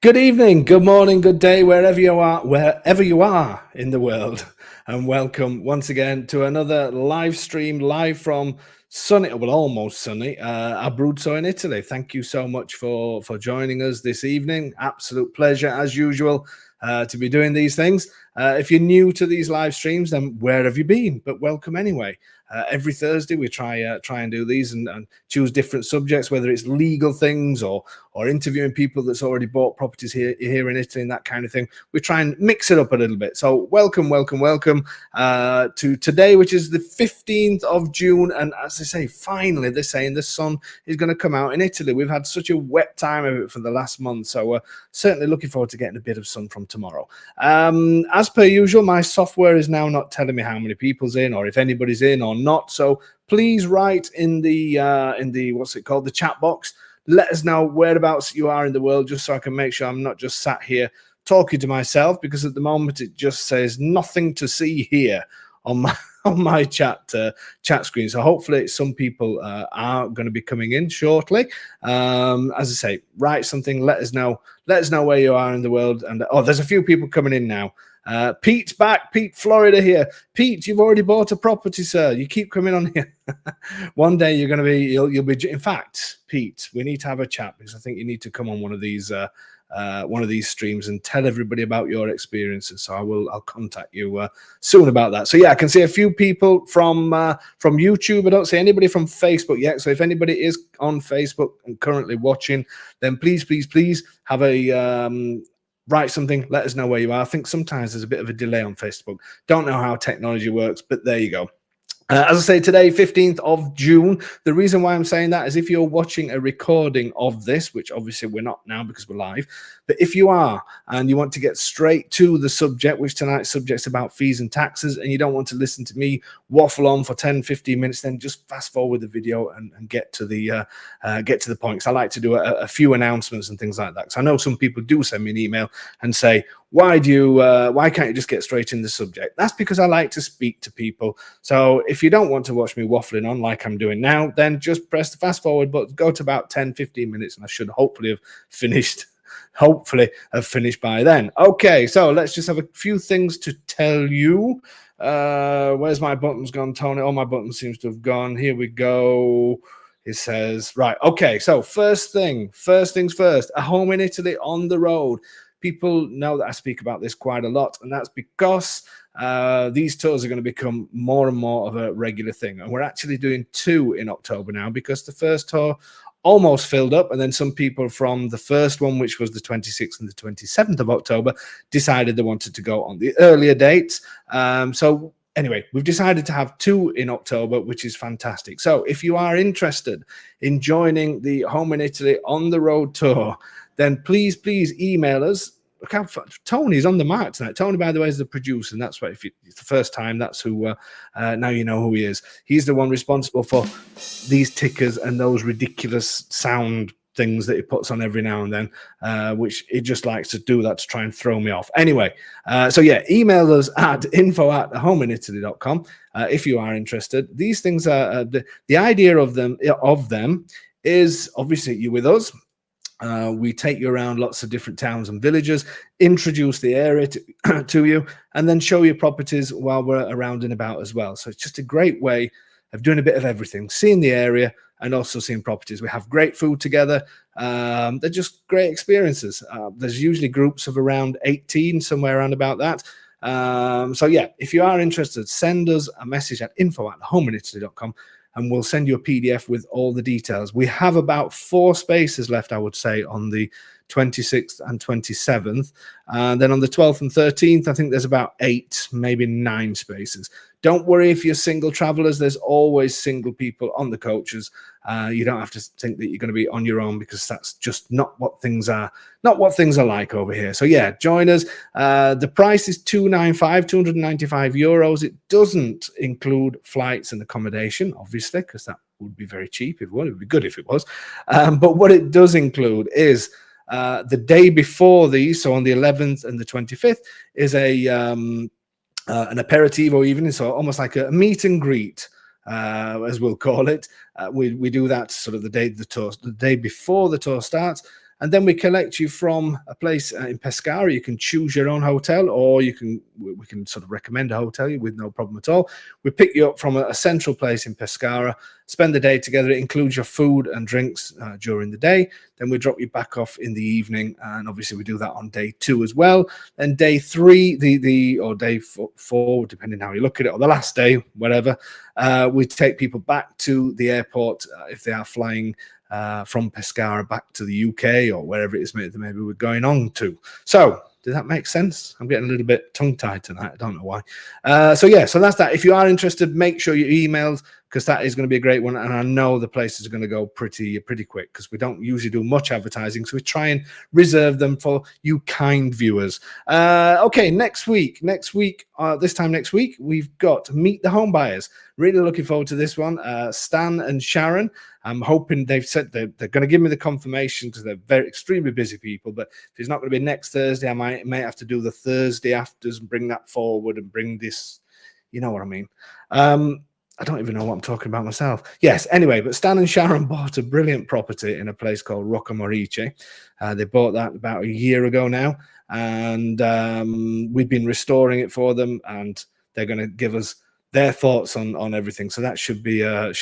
Good evening, good morning, good day, wherever you are in the world, and welcome once again to another live stream, live from sunny, well, almost sunny, Abruzzo in Italy. Thank you so much for joining us this evening. Absolute pleasure, as usual, to be doing these things. If you're new to these live streams, then where have you been? But welcome anyway. Every Thursday we try and do these and choose different subjects, whether it's legal things or interviewing people that's already bought properties here in Italy and that kind of thing. We try and mix it up a little bit. So welcome to today, which is the 15th of June. And as I say, finally, they're saying the sun is going to come out in Italy. We've had such a wet time of it for the last month. So we're certainly looking forward to getting a bit of sun from tomorrow. As per usual, my software is now not telling me how many people's in or if anybody's in or not. So please write in the what's it called, the chat box. Let us know whereabouts you are in the world, just so I can make sure I'm not just sat here talking to myself, because at the moment it just says nothing to see here on my chat screen. So hopefully some people are going to be coming in shortly. As I say, write something. Let us know where you are in the world. And there's a few people coming in now. Pete's back. Pete, Florida here. Pete, you've already bought a property, sir. You keep coming on here. One day you're going to be, you'll be. In fact, Pete, we need to have a chat, because I think you need to come on one of these streams and tell everybody about your experiences. So I'll contact you soon about that. So yeah, I can see a few people from YouTube. I don't see anybody from Facebook yet. So if anybody is on Facebook and currently watching, then please have a write something. Let us know where you are. I think sometimes there's a bit of a delay on Facebook. Don't know how technology works, but there you go. As I say, today, 15th of June, the reason why I'm saying that is if you're watching a recording of this, which obviously we're not now because we're live, but if you are and you want to get straight to the subject, which tonight's subject's about fees and taxes, and you don't want to listen to me waffle on for 10, 15 minutes, then just fast forward the video and get to the point. Because I like to do a few announcements and things like that. Because I know some people do send me an email and say, why can't you just get straight in the subject? That's because I like to speak to people. So if you don't want to watch me waffling on like I'm doing now, then just press the fast forward button, go to about 10, 15 minutes, and I should hopefully have finished by then. Okay, so let's just have a few things to tell you. Where's my buttons gone, Tony? Oh, my button seems to have gone. Here we go. It says, right, okay, so first things first, a home in Italy on the road. People know that I speak about this quite a lot, and that's because these tours are going to become more and more of a regular thing. And we're actually doing 2 in October now, because the first tour almost filled up, and then some people from the first one, which was the 26th and the 27th of October, decided they wanted to go on the earlier dates. So anyway, we've decided to have 2 in October, which is fantastic. So if you are interested in joining the Home in Italy on the road tour, then please email us. Tony's on the mark tonight. Tony, by the way, is the producer, and that's why if it's the first time, that's who. Now you know who he is. He's the one responsible for these tickers and those ridiculous sound things that he puts on every now and then, which he just likes to do that to try and throw me off. Anyway, so yeah, email us at info@homeinitaly.com if you are interested. These things are the idea of them is obviously you're with us. We take you around lots of different towns and villages, introduce the area to you, and then show you properties while we're around and about as well. So it's just a great way of doing a bit of everything, seeing the area and also seeing properties. We have great food together. They're just great experiences. There's usually groups of around 18, somewhere around about that. So yeah, if you are interested, send us a message at info@homeinitaly.com. and we'll send you a PDF with all the details. We have about 4 spaces left, I would say, on the 26th and 27th. Then on the 12th and 13th, I think there's about 8, maybe 9 spaces. Don't worry if you're single travelers. There's always single people on the coaches. You don't have to think that you're going to be on your own, because that's just not what things are like over here. So yeah, join us. The price is €295. It doesn't include flights and accommodation, obviously, because that would be very cheap. It would be good if it was. But what it does include is the day before these, so on the 11th and the 25th, is an aperitivo evening, so almost like a meet and greet, as we'll call it. We do that sort of the day before the tour starts, and then we collect you from a place in Pescara. You can choose your own hotel, or we can sort of recommend a hotel with no problem at all. We pick you up from a central place in Pescara, spend the day together. It includes your food and drinks during the day. Then we drop you back off in the evening, and obviously we do that on day 2 as well. And day 3, or day 4, depending how you look at it, or the last day, whatever, we take people back to the airport if they are flying from Pescara back to the UK or wherever it is maybe we're going on to. So does that make sense? I'm getting a little bit tongue-tied tonight. I don't know why. So that's that. If you are interested, make sure you email, because that is going to be a great one. And I know the places are going to go pretty quick, because we don't usually do much advertising. So we try and reserve them for you kind viewers. Okay, next week, this time next week, we've got Meet the Home Buyers. Really looking forward to this one. Stan and Sharon. I'm hoping they've said they're going to give me the confirmation, because they're extremely busy people. But if it's not going to be next Thursday, I may have to do the Thursday afters and bring that forward and bring this. You know what I mean? I don't even know what I'm talking about myself. Yes, anyway, but Stan and Sharon bought a brilliant property in a place called Roccamorice. They bought that about a year ago now, and we've been restoring it for them, and they're going to give us their thoughts on everything. So that should be a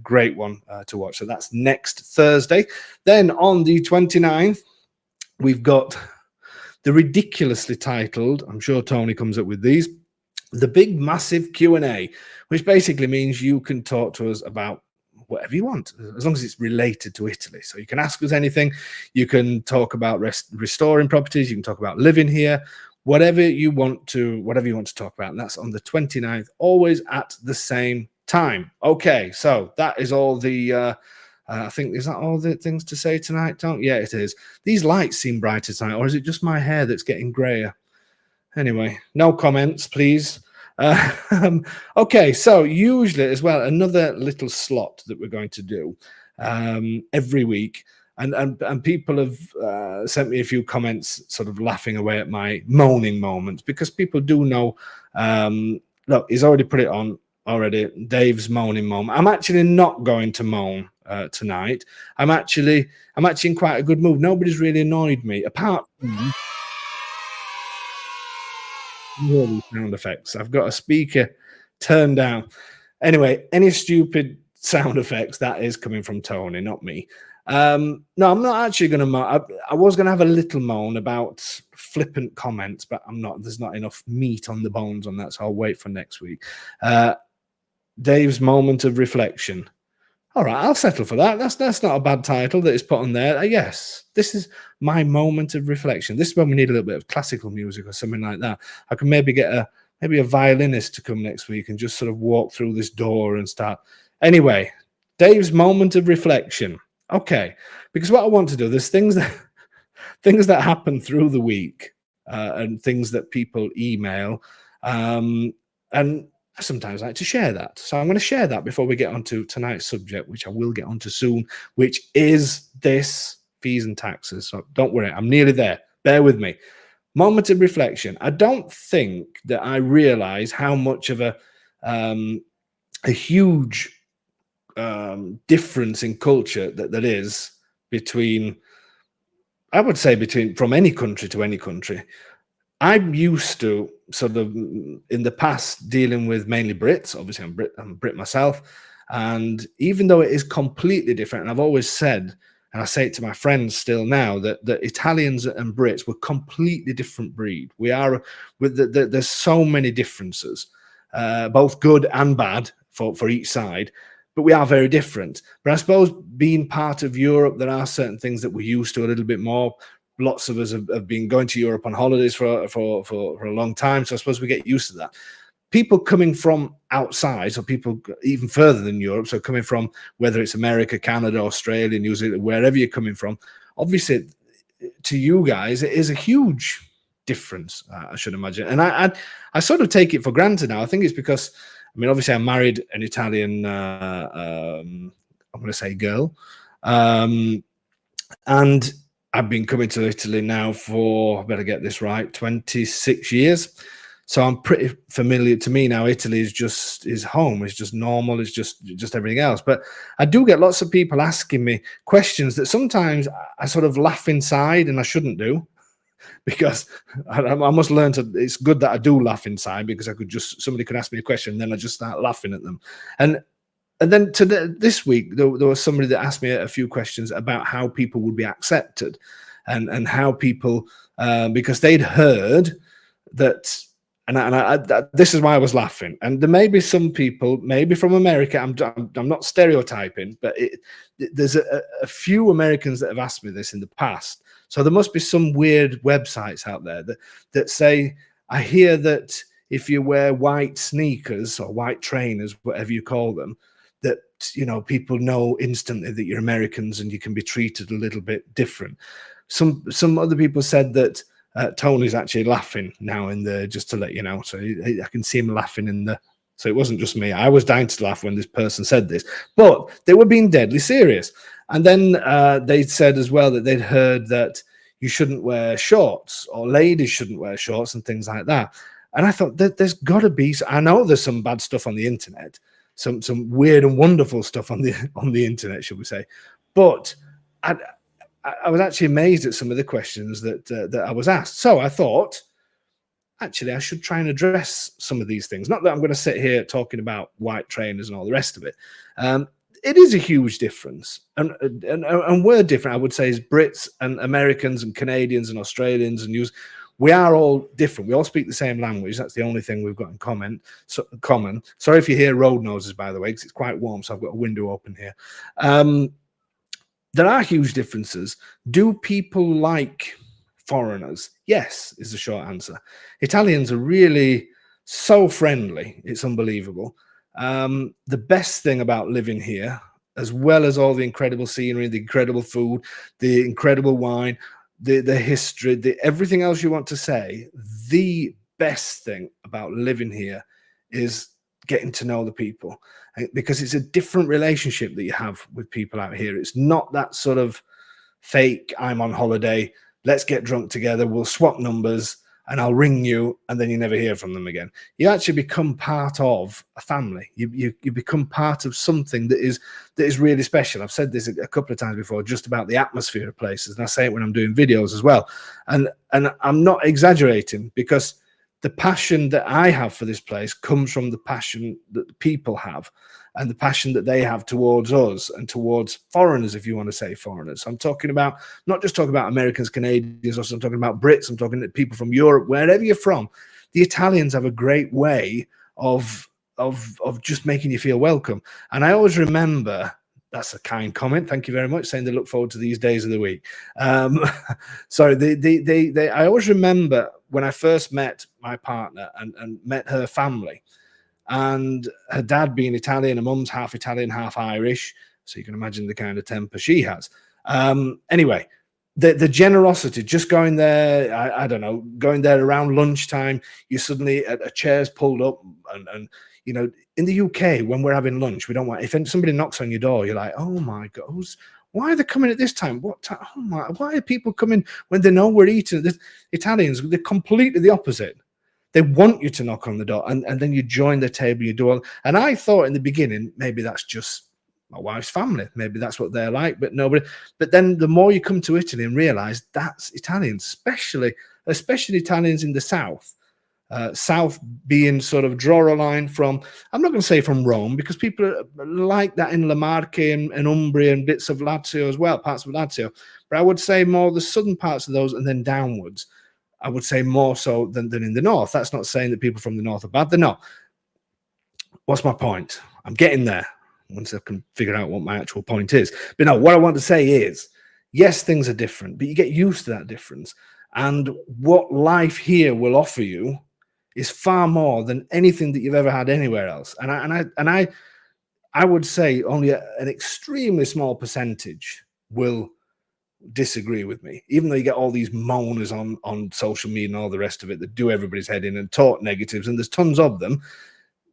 great one to watch. So that's next Thursday. Then on the 29th, we've got the ridiculously titled, I'm sure Tony comes up with these, the big massive Q&A, which basically means you can talk to us about whatever you want, as long as it's related to Italy. So you can ask us anything. You can talk about restoring properties. You can talk about living here, whatever you want to talk about. And that's on the 29th, always at the same time. Okay, so that is all the I think, is that all the things to say tonight, Tom? Yeah, it is. These lights seem brighter tonight, or is it just my hair that's getting grayer? Anyway, no comments, please. Okay, so usually as well, another little slot that we're going to do every week, and people have sent me a few comments sort of laughing away at my moaning moments, because people do know, look, he's already put it on already, Dave's moaning moment. I'm actually not going to moan tonight. I'm actually in quite a good mood. Nobody's really annoyed me, apart from sound effects. I've got a speaker turned down. Anyway, any stupid sound effects, that is coming from Tony, not me. No, I'm not actually going to moan. I was going to have a little moan about flippant comments, but I'm not. There's not enough meat on the bones on that, so I'll wait for next week. Dave's moment of reflection. All right, I'll settle for that. That's not a bad title that is put on there. Yes, this is my moment of reflection. This is when we need a little bit of classical music or something like that. I can maybe get a violinist to come next week and just sort of walk through this door and start. Anyway, Dave's moment of reflection. Okay, because what I want to do, there's things that happen through the week and things that people email, and I sometimes like to share that. So I'm going to share that before we get onto tonight's subject, which I will get onto soon, which is this fees and taxes. So don't worry, I'm nearly there. Bear with me. Moment of reflection. I don't think that I realize how much of a huge difference in culture that is between, I would say, from any country to any country. I'm used to sort of in the past dealing with mainly Brits. Obviously, I'm Brit myself. And even though it is completely different, and I've always said, and I say it to my friends still now, that Italians and Brits were completely different breed. There's so many differences, both good and bad for each side, but we are very different. But I suppose being part of Europe, there are certain things that we're used to a little bit more. Lots of us have been going to Europe on holidays for a long time, so I suppose we get used to that. People coming from outside, so people even further than Europe, so coming from whether it's America, Canada, Australia, New Zealand, wherever you're coming from, obviously to you guys it is a huge difference, I should imagine. And I sort of take it for granted now. I think it's because, I mean, obviously I married an Italian, I'm going to say girl, and I've been coming to Italy now for, I better get this right, 26 years. So I'm pretty familiar. To me now, Italy is just is home. It's just normal. It's just everything else. But I do get lots of people asking me questions that sometimes I sort of laugh inside, and I shouldn't do because I must learn to. It's good that I do laugh inside because I could just somebody could ask me a question, and then I just start laughing at them. And and then this week, there was somebody that asked me a few questions about how people would be accepted, and how people because they'd heard that. This is why I was laughing. And there may be some people, maybe from America. I'm not stereotyping, but there's a few Americans that have asked me this in the past. So there must be some weird websites out there that say, I hear that if you wear white sneakers or white trainers, whatever you call them, that people know instantly that you're Americans and you can be treated a little bit different. Some other people said that Tony's actually laughing now in the, just to let you know. So I can see him laughing in the, so it wasn't just me. I was dying to laugh when this person said this, but they were being deadly serious. And then they said as well that they'd heard that you shouldn't wear shorts or ladies shouldn't wear shorts and things like that. And I thought that there's got to be, I know there's some bad stuff on the internet, some weird and wonderful stuff on the internet, should we say. But I was actually amazed at some of the questions that I was asked. So I thought, actually, I should try and address some of these things. Not that I'm going to sit here talking about white trainers and all the rest of it. It is a huge difference. And we're different, I would say, as Brits and Americans and Canadians and Australians and News. We are all different. We all speak the same language. That's the only thing we've got in common. Sorry if you hear road noises, by the way, because it's quite warm, so I've got a window open here. There are huge differences. Do people like foreigners? Yes, is the short answer. Italians are really so friendly. It's unbelievable. The best thing about living here, as well as all the incredible scenery, the incredible food, the incredible wine, the history, everything else you want to say, the best thing about living here is getting to know the people, because it's a different relationship that you have with people out here. It's not that sort of fake, I'm on holiday, let's get drunk together, we'll swap numbers and I'll ring you, and then you never hear from them again. You actually become part of a family. You become part of something that is really special. I've said this a couple of times before, just about the atmosphere of places, and I say it when I'm doing videos as well. And I'm not exaggerating, because the passion that I have for this place comes from the passion that the people have, and the passion that they have towards us and towards foreigners, if you want to say foreigners. I'm talking about, not just talking about Americans, Canadians, or I'm talking about Brits. I'm talking to people from Europe, wherever you're from. The Italians have a great way of just making you feel welcome. And I always remember, that's a kind comment, thank you very much, saying they look forward to these days of the week. Sorry, I always remember when I first met my partner and met her family, and her dad being Italian, her mum's half Italian, half Irish. So you can imagine the kind of temper she has. Anyway, the generosity, just going there, I don't know, going there around lunchtime, you suddenly, a chair's pulled up, and in the UK, when we're having lunch, we don't want, if somebody knocks on your door, you're like, oh my God, why are they coming at this time? What time? Oh my, why are people coming when they know we're eating? The Italians, they're completely the opposite. They want you to knock on the door, and then you join the table, you do all. And I thought in the beginning, maybe that's just my wife's family. Maybe that's what they're like, but nobody. But then the more you come to Italy and realize that's Italians, especially Italians in the south. South being sort of draw a line from, I'm not going to say from Rome, because people are like that in La Marche and Umbria and bits of Lazio as well, parts of Lazio. But I would say more the southern parts of those, and then downwards. I would say more so than in the north. That's not saying that people from the north are bad. They're not. What's my point? I'm getting there once I can figure out what my actual point is. But no, what I want to say is, yes, things are different, but you get used to that difference. And what life here will offer you is far more than anything that you've ever had anywhere else. And I would say only an extremely small percentage will disagree with me, even though you get all these moaners on social media and all the rest of it that do everybody's head in and talk negatives, and there's tons of them.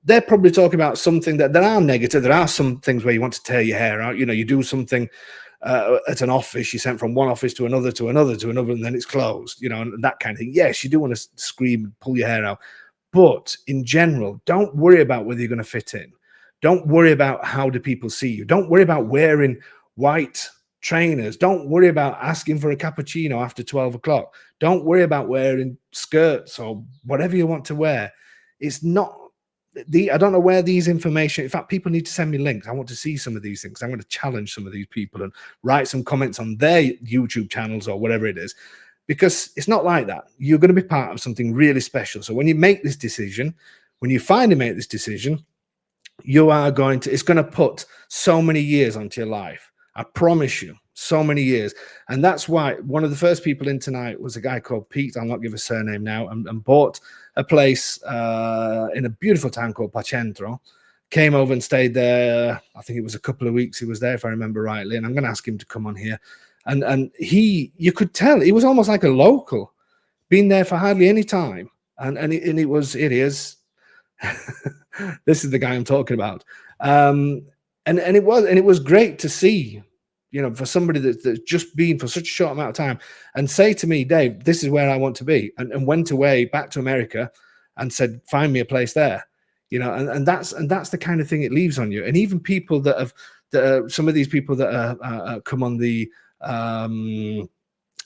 They're probably talking about something that there are negative. There are some things where you want to tear your hair out. You do something at an office, you sent from one office to another, and then it's closed, and that kind of thing. Yes, you do want to scream and pull your hair out, But in general, don't worry about whether you're going to fit in. Don't worry about how do people see you. Don't worry about wearing white trainers. Don't worry about asking for a cappuccino after 12 o'clock. Don't worry about wearing skirts or whatever you want to wear. It's not I don't know where these information. In fact, people need to send me links. I want to see some of these things. I'm going to challenge some of these people and write some comments on their YouTube channels or whatever it is, because it's not like that. You're going to be part of something really special. So when you make this decision, when you finally make this decision, you are going to, it's going to put so many years onto your life. I promise you, so many years. And that's why one of the first people in tonight was a guy called Pete. I'll not give a surname now, and bought a place in a beautiful town called Pacentro. Came over and stayed there. I think it was a couple of weeks he was there, if I remember rightly. And I'm going to ask him to come on here. And you could tell he was almost like a local, been there for hardly any time. And it is. This is the guy I'm talking about. And it was great to see, for somebody that's just been for such a short amount of time and say to me, Dave, this is where I want to be, and went away back to America and said, find me a place there, and that's the kind of thing it leaves on you. And even people that some of these people that come on the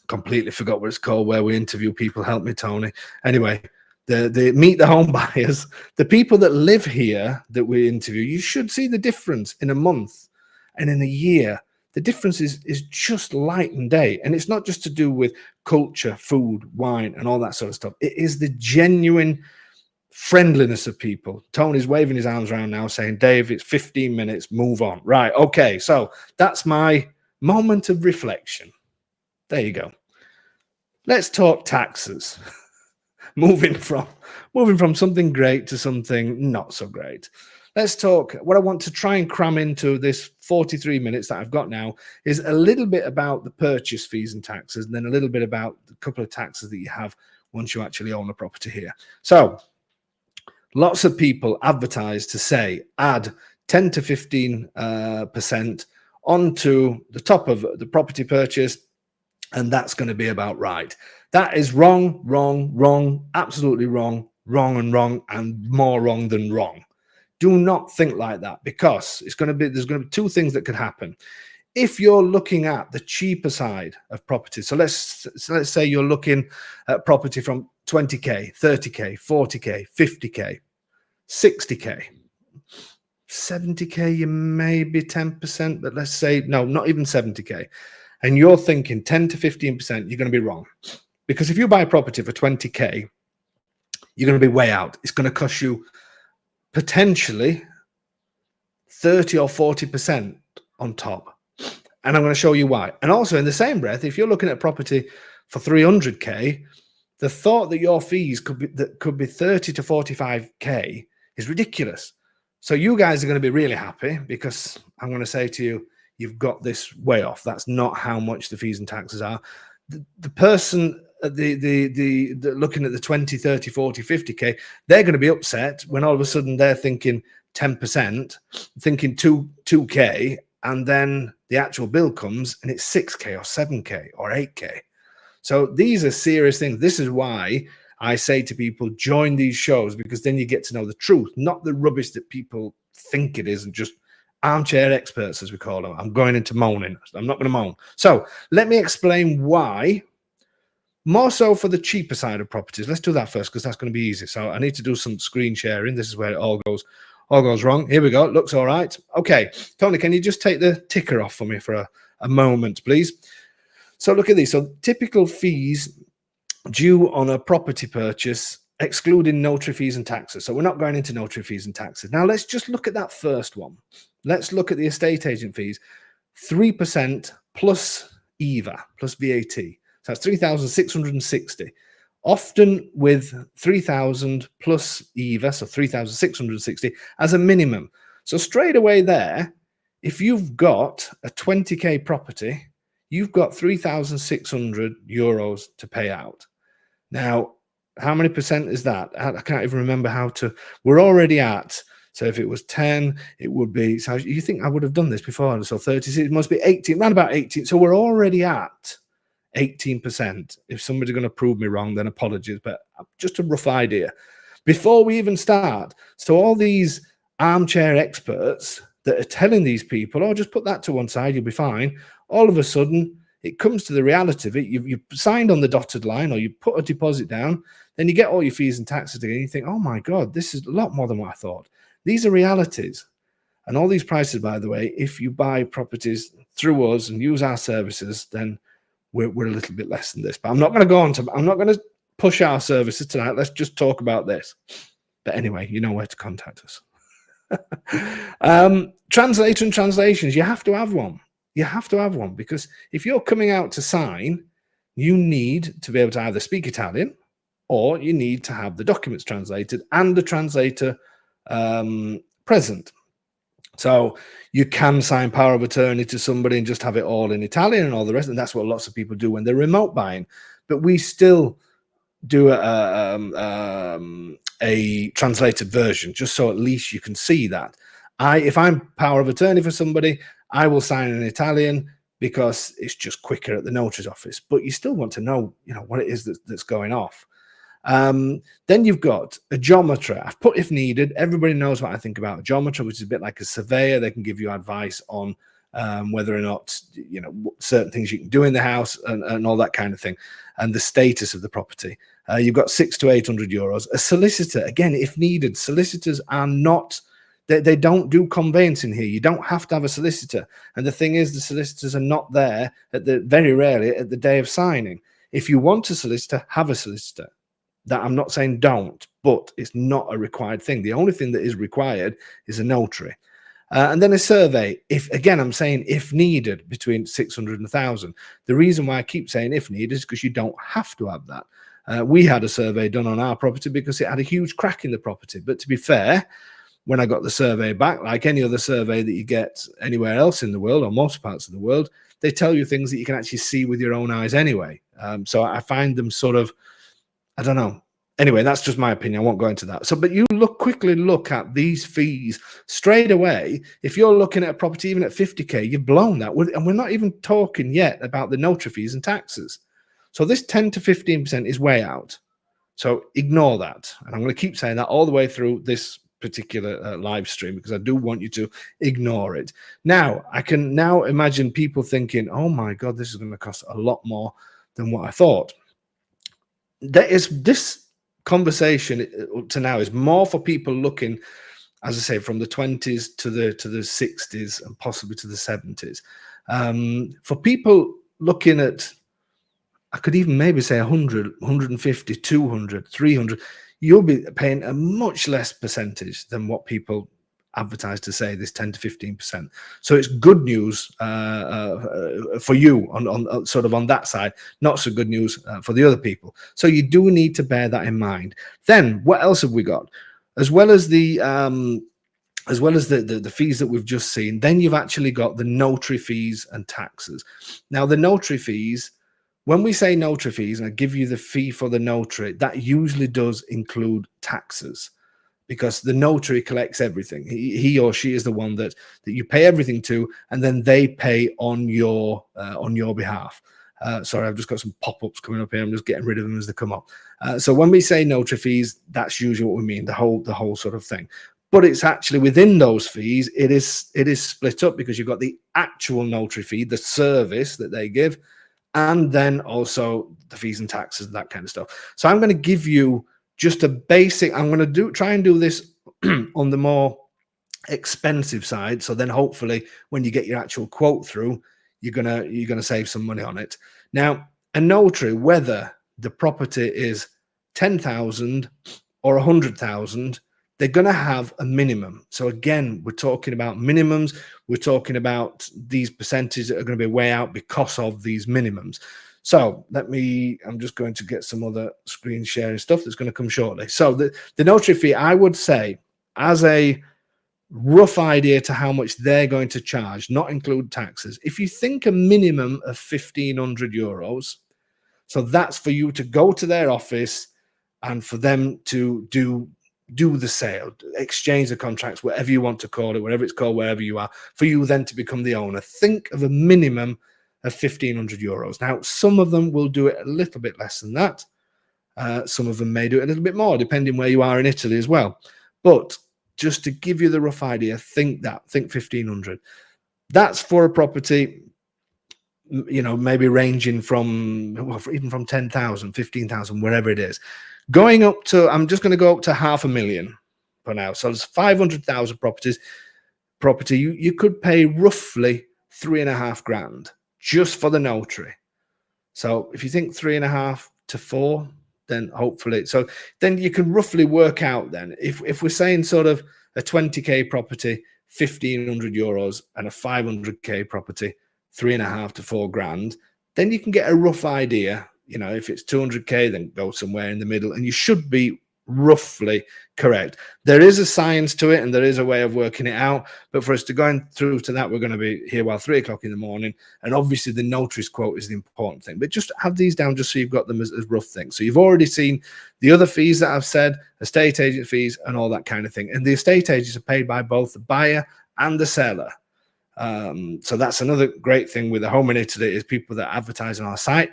completely forgot what it's called, where we interview people. Help me, Tony. Anyway, the meet the home buyers, the people that live here that we interview, you should see the difference in a month and in a year. The difference is just light and day. And it's not just to do with culture, food, wine, and all that sort of stuff. It is the genuine friendliness of people. Tony's waving his arms around now saying, Dave, it's 15 minutes, move on. Right, okay, so that's my moment of reflection. There you go. Let's talk taxes. moving from something great to something not so great. Let's talk. What I want to try and cram into this 43 minutes that I've got now is a little bit about the purchase fees and taxes, and then a little bit about a couple of taxes that you have once you actually own a property here. So lots of people advertise to say add 10 to 15% onto the top of the property purchase, and that's going to be about right. That is wrong, absolutely wrong, and more wrong than wrong. Do not think like that, because there's going to be two things that could happen. If you're looking at the cheaper side of property, so let's say you're looking at property from 20k, 30k, 40k, 50k, 60k, 70k, you may be 10%, but let's say no, not even 70k, and you're thinking 10 to 15%, you're going to be wrong. Because if you buy a property for 20k, you're going to be way out. It's going to cost you potentially 30 or 40% on top. And I'm going to show you why. And also in the same breath, if you're looking at property for 300k, the thought that your fees could be 30 to 45k is ridiculous. So you guys are going to be really happy, because I'm going to say to you, you've got this way off. That's not how much the fees and taxes are. The person the looking at the 20, 30, 40, 50k, they're going to be upset when all of a sudden they're thinking 10%, thinking 2k, and then the actual bill comes and it's 6k or 7k or 8k. So these are serious things. This is why I say to people, join these shows, because then you get to know the truth, not the rubbish that people think it is and just armchair experts, as we call them. I'm going into moaning. I'm not going to moan. So let me explain why. More so for the cheaper side of properties. Let's do that first, because that's going to be easy. So I need to do some screen sharing. This is where it all goes wrong. Here we go. It looks all right. Okay, Tony, can you just take the ticker off for me for a moment, please? So look at these. So typical fees due on a property purchase, excluding notary fees and taxes. So we're not going into notary fees and taxes. Now let's just look at that first one. Let's look at the estate agent fees. 3% plus EVA, plus VAT. So that's 3,660. Often with 3,000 plus EVA, so 3,660 as a minimum. So straight away there, if you've got a 20k property, you've got 3,600 euros to pay out. Now, how many percent is that? I can't even remember how to. We're already at. So if it was 10, it would be. So you think I would have done this before? So 36, it must be 18, around about 18. So we're already at 18%. If somebody's going to prove me wrong, then apologies, but just a rough idea. before we even start. So all these armchair experts that are telling these people, oh, just put that to one side, you'll be fine. All of a sudden, it comes to the reality of it. You've signed on the dotted line, or you put a deposit down, then you get all your fees and taxes again. You think, oh my God, this is a lot more than what I thought. These are realities. And all these prices, by the way, if you buy properties through us and use our services, then we're a little bit less than this. But I'm not going to go on to, I'm not going to push our services tonight. Let's just talk about this. But anyway, you know where to contact us. Translator and translations, you have to have one. You have to have one, because if you're coming out to sign, you need to be able to either speak Italian, or you need to have the documents translated and the translator present. So you can sign power of attorney to somebody and just have it all in Italian and all the rest, and that's what lots of people do when they're remote buying. But we still do a translated version, just so at least you can see that. If I'm power of attorney for somebody, I will sign in Italian because it's just quicker at the notary's office. But you still want to know, what it is that's going off. Then you've got a geometer. I've put if needed. Everybody knows what I think about a geometer, which is a bit like a surveyor. They can give you advice on whether or not, certain things you can do in the house and all that kind of thing, and the status of the property. You've got €600 to €800. A solicitor, again, if needed. Solicitors are not, they don't do conveyancing here. You don't have to have a solicitor. And the thing is, the solicitors are not there very rarely at the day of signing. If you want a solicitor, have a solicitor. That I'm not saying don't, but it's not a required thing. The only thing that is required is a notary. And then a survey, I'm saying if needed, between 600 and 1,000. The reason why I keep saying if needed is because you don't have to have that. We had a survey done on our property because it had a huge crack in the property. But to be fair, when I got the survey back, like any other survey that you get anywhere else in the world, or most parts of the world, they tell you things that you can actually see with your own eyes anyway. So I find them sort of, I don't know. Anyway, that's just my opinion. I won't go into that. So, but you quickly look at these fees straight away. If you're looking at a property, even at 50K, you've blown that. And we're not even talking yet about the notary fees and taxes. So this 10 to 15% is way out. So ignore that. And I'm going to keep saying that all the way through this particular live stream, because I do want you to ignore it. Now, I can now imagine people thinking, oh my God, this is going to cost a lot more than what I thought. This conversation to now is more for people looking, as I say, from the 20s to the 60s and possibly to the 70s. For people looking at, I could even maybe say 100, 150, 200, 300, you'll be paying a much less percentage than what people advertise to say, this 10 to 15%. So it's good news for you on sort of on that side, not so good news for the other people. So you do need to bear that in mind. Then what else have we got? As well as the fees that we've just seen, then you've actually got the notary fees and taxes. Now the notary fees, when we say notary fees, and I give you the fee for the notary, that usually does include taxes, because the notary collects everything. He or she is the one that you pay everything to, and then they pay on your behalf. Sorry, I've just got some pop-ups coming up here. I'm just getting rid of them as they come up. So when we say notary fees, that's usually what we mean, the whole sort of thing. But it's actually within those fees, it is split up, because you've got the actual notary fee, the service that they give, and then also the fees and taxes, that kind of stuff. So I'm going to give you just a basic. I'm going to try and do this on the more expensive side. So then hopefully when you get your actual quote through, you're gonna save some money on it. Now, a notary, whether the property is 10,000 or 100,000, they're going to have a minimum. So again, we're talking about minimums. We're talking about these percentages that are going to be way out because of these minimums. So I'm just going to get some other screen sharing stuff that's going to come shortly. So the notary fee, I would say, as a rough idea to how much they're going to charge, not include taxes, if you think a minimum of €1,500, so that's for you to go to their office and for them to do the sale, exchange the contracts, whatever you want to call it, whatever it's called, wherever you are, for you then to become the owner. Think of a minimum of €1,500. Now, some of them will do it a little bit less than that. Some of them may do it a little bit more, depending where you are in Italy as well. But just to give you the rough idea, think 1,500. That's for a property, maybe ranging from, well, even from 10,000, 15,000, wherever it is, going up to, I'm just going to go up to 500,000 for now. So it's 500,000 property. You could pay roughly 3.5 grand just for the notary. So if you think 3.5 to 4, then hopefully, so then you can roughly work out then, if we're saying sort of a 20k property, 1,500 euros, and a 500k property, 3.5 to 4 grand, then you can get a rough idea. If it's 200k, then go somewhere in the middle, and you should be roughly correct. There is a science to it, and there is a way of working it out. But for us to go through to that, we're going to be here while 3 o'clock in the morning. And obviously, the notary's quote is the important thing. But just have these down just so you've got them as rough things. So you've already seen the other fees that I've said, estate agent fees, and all that kind of thing. And the estate agents are paid by both the buyer and the seller. So that's another great thing with the home in Italy, is people that advertise on our site.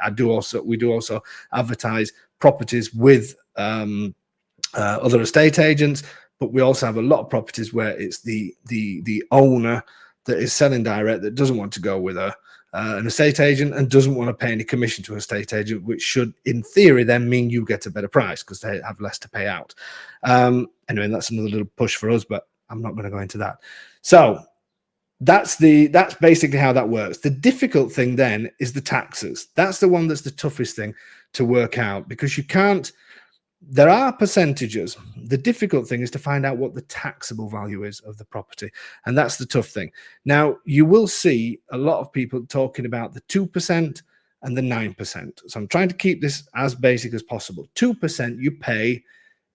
We do also advertise properties with other estate agents, but we also have a lot of properties where it's the owner that is selling direct that doesn't want to go with an estate agent and doesn't want to pay any commission to an estate agent, which should, in theory, then mean you get a better price because they have less to pay out. Anyway, that's another little push for us, but I'm not going to go into that. So that's basically how that works. The difficult thing then is the taxes. That's the one that's the toughest thing to work out, because you can't. There are percentages. The difficult thing is to find out what the taxable value is of the property, and that's the tough thing. Now, you will see a lot of people talking about the 2% and the 9%. So I'm trying to keep this as basic as possible. 2% you pay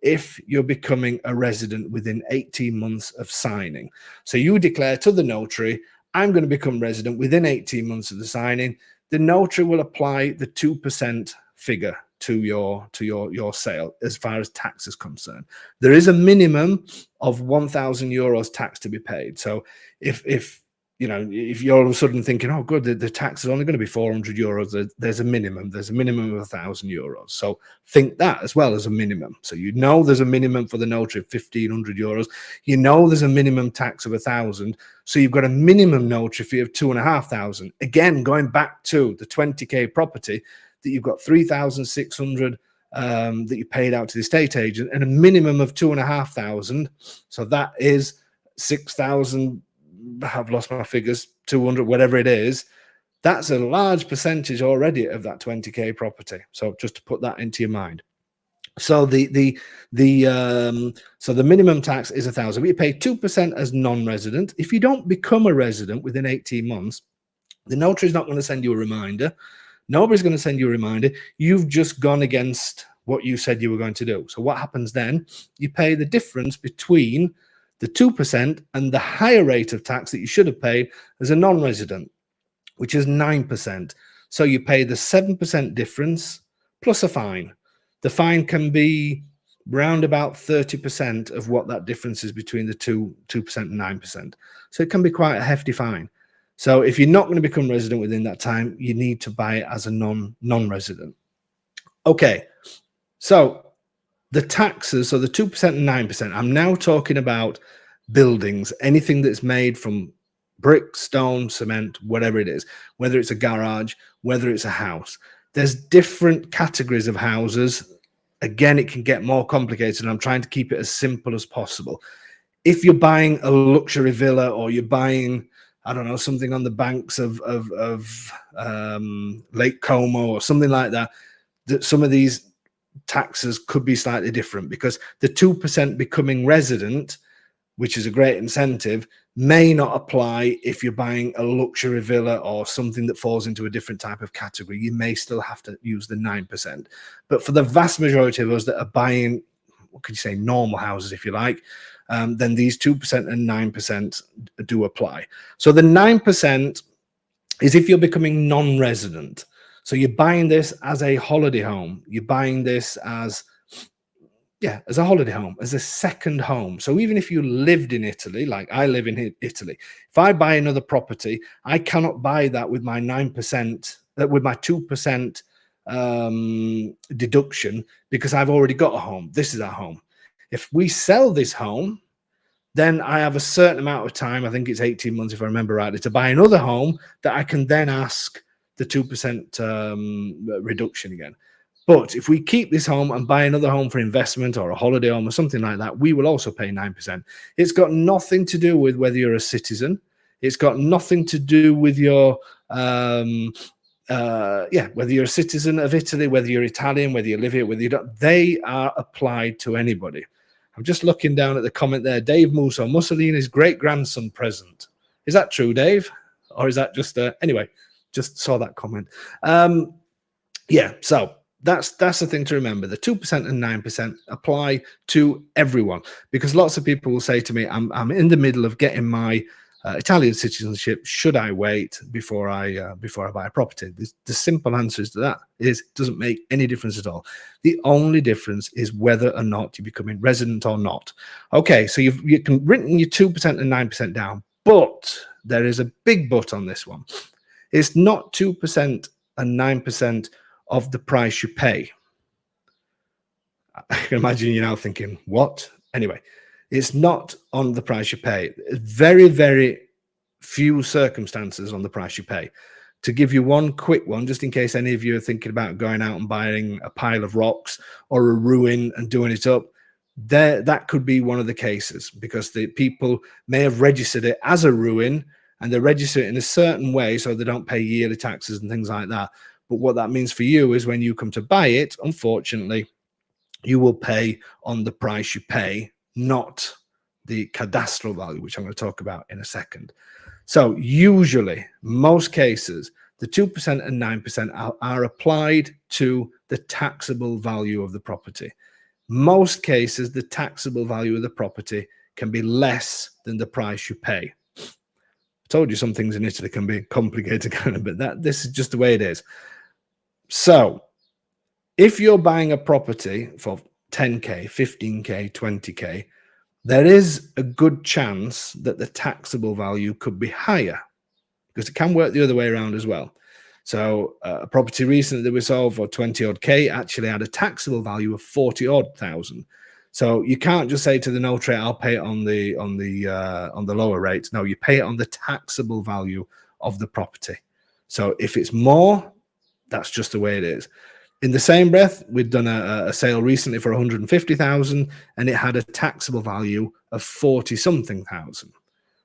if you're becoming a resident within 18 months of signing. So you declare to the notary, I'm going to become resident within 18 months of the signing. The notary will apply the 2% figure to your sale as far as tax is concerned. There is a minimum of 1,000 euros tax to be paid. So if you're all of a sudden thinking, oh, good, the tax is only going to be 400 euros, there's a minimum. There's a minimum of 1,000 euros. So think that as well as a minimum. So there's a minimum for the notary of 1,500 euros. There's a minimum tax of 1,000. So you've got a minimum notary fee of 2,500. Again, going back to the 20k property, that you've got 3,600 that you paid out to the estate agent, and a minimum of 2,500. So that is 6,000. I've lost my figures, 200, whatever it is. That's a large percentage already of that 20k property. So just to put that into your mind. So the minimum tax is 1,000. We pay 2% as non-resident. If you don't become a resident within 18 months, the notary is not going to send you a reminder. Nobody's going to send you a reminder. You've just gone against what you said you were going to do. So what happens then? You pay the difference between the 2% and the higher rate of tax that you should have paid as a non-resident, which is 9%. So you pay the 7% difference plus a fine. The fine can be round about 30% of what that difference is between the 2% and 9%. So it can be quite a hefty fine. So if you're not going to become resident within that time, you need to buy it as a non-resident. Okay, so the taxes, so the 2% and 9%, I'm now talking about buildings, anything that's made from brick, stone, cement, whatever it is, whether it's a garage, whether it's a house. There's different categories of houses. Again, it can get more complicated, and I'm trying to keep it as simple as possible. If you're buying a luxury villa, or you're buying, I don't know, something on the banks of Lake Como or something like that, that some of these taxes could be slightly different, because the 2% becoming resident, which is a great incentive, may not apply if you're buying a luxury villa or something that falls into a different type of category. You may still have to use the 9%. But for the vast majority of us that are buying, what could you say, normal houses, if you like, then these 2% and 9% do apply. So the 9% is if you're becoming non-resident. So you're buying this as a holiday home. You're buying this as a holiday home, as a second home. So even if you lived in Italy, like I live in Italy, if I buy another property, I cannot buy that with my 9%, with my 2% deduction because I've already got a home. This is our home. If we sell this home, then I have a certain amount of time, I think it's 18 months if I remember rightly, to buy another home that I can then ask the 2% reduction again. But if we keep this home and buy another home for investment or a holiday home or something like that, we will also pay 9%. It's got nothing to do with whether you're a citizen. It's got nothing to do with your, whether you're a citizen of Italy, whether you're Italian, whether you live here, whether you don't. They are applied to anybody. I'm just looking down at the comment there. Dave Musso, Mussolini's great-grandson present. Is that true, Dave? Or is that just, anyway, just saw that comment. Yeah, so that's the thing to remember. The 2% and 9% apply to everyone, because lots of people will say to me, I'm in the middle of getting my Italian citizenship. Should I wait before I buy a property? The simple answer to that is it doesn't make any difference at all. The only difference is whether or not you're becoming resident or not. Okay, so you can written your 2% and 9% down, but there is a big but on this one. It's not 2% and 9% of the price you pay. I can imagine you're now thinking, what? Anyway, it's not on the price you pay. Very, very few circumstances on the price you pay. To give you one quick one, just in case any of you are thinking about going out and buying a pile of rocks or a ruin and doing it up, that could be one of the cases, because the people may have registered it as a ruin and they register it in a certain way so they don't pay yearly taxes and things like that. But what that means for you is when you come to buy it, unfortunately, you will pay on the price you pay, not the cadastral value, which I'm going to talk about in a second. So usually, most cases, the 2% and 9% are applied to the taxable value of the property. Most cases, the taxable value of the property can be less than the price you pay. I told you some things in Italy can be complicated, kind of, but this is just the way it is. So if you're buying a property for 10K, 15K, 20K, there is a good chance that the taxable value could be higher, because it can work the other way around as well. So a property recently that we sold for 20 odd K actually had a taxable value of 40 odd thousand. So you can't just say to the notary, I'll pay it on the lower rate. No, you pay it on the taxable value of the property. So if it's more, that's just the way it is. In the same breath, we'd done a sale recently for 150,000, and it had a taxable value of 40-something thousand.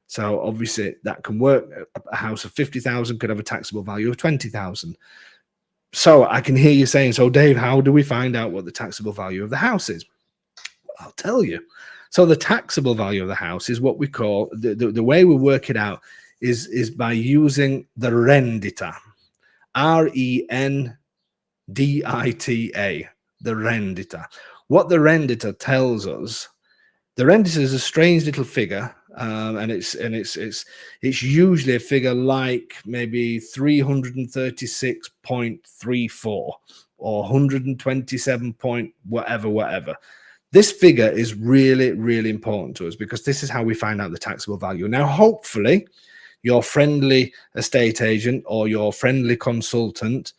So obviously that can work. A house of 50,000 could have a taxable value of 20,000. So I can hear you saying, so Dave, how do we find out what the taxable value of the house is? I'll tell you. So the taxable value of the house is what we call, the way we work it out is by using the rendita, RENDITA, the rendita. What the rendita tells us, the rendita is a strange little figure, and it's usually a figure like maybe 336.34 or 127 point whatever. This figure is really, really important to us, because this is how we find out the taxable value. Now, hopefully, your friendly estate agent or your friendly consultant